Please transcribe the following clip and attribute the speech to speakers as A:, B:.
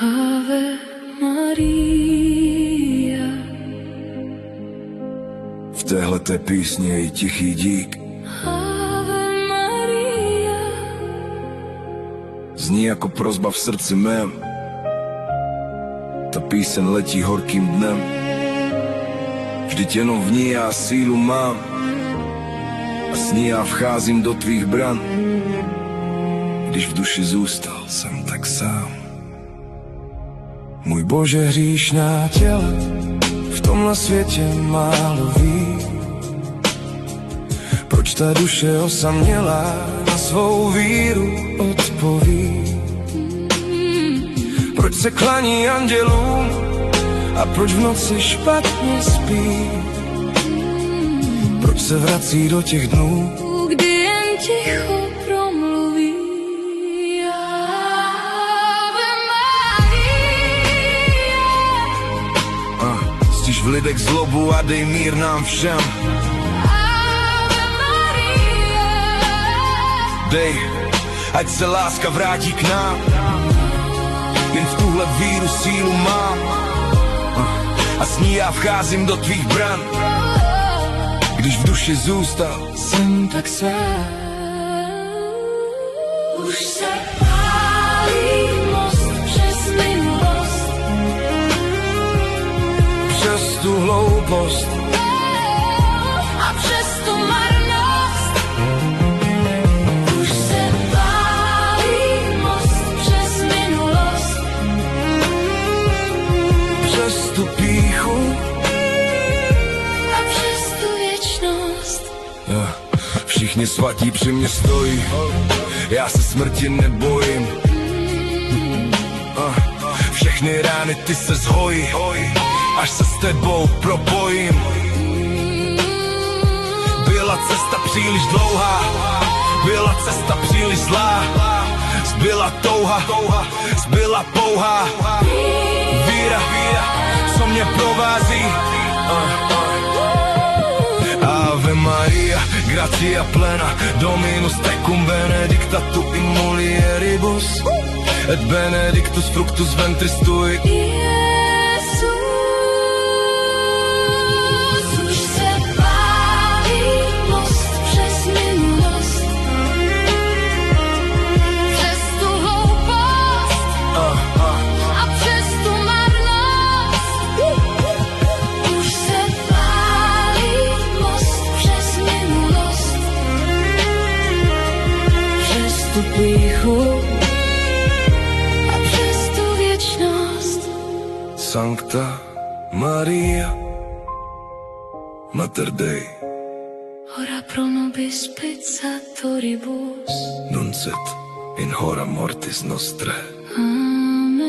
A: Ave Maria.
B: V téhleté písni je i tichý dík.
A: Ave Maria.
B: Zní jako prosba v srdci mém. Ta píseň letí horkým dnem. Vždyť jenom v ní já sílu mám. A s ní já vcházím do tvých bran. Když v duši zůstal jsem tak sám. Můj Bože, hříšná těla v tomhle světě málo ví. Proč ta duše osamělá na svou víru odpoví? Proč se klaní andělům a proč v noci špatně spí? Proč se vrací do těch dnů,
A: Kdy jen ticho promluví. Ave Maria.
B: Stiž v lidech zlobu a dej mír nám všem.
A: Ave Maria.
B: Dej, ať se láska vrátí k nám. Jen v tuhle víru sílu mám. A s ní já vcházím do tvých bran. Když v duši zůstal jsem tak sám.
A: Už se pálí most přes minulost.
B: Přes tu hloupost
A: A přes tu marnost. Už se pálí most přes minulost.
B: přes tu pýchu.
A: A přes tu věčnost.
B: Všichni svatí při mě stojí. Já se smrti nebojím. Všechny rány ty se zhojí. Až se s tebou propojím. Byla cesta příliš dlouhá, byla cesta příliš zlá. Zbyla touha, zbyla pouhá víra, co mě provází. Ave Maria, gratia plena, Dominus tecum benedicta tu in mulieribus, et benedictus fructus ventris tui.
A: Jezus, už se pálí most přes minulost. Přes tu hloupost a přes tu marnost. Už se pálí most přes minulost. Přes tu pýchu a přes tu věčnost.
B: Sancta Maria, Mater Dei,
A: Ora pro nobis peccatoribus.
B: nunc et in hora mortis nostrae.
A: Amen.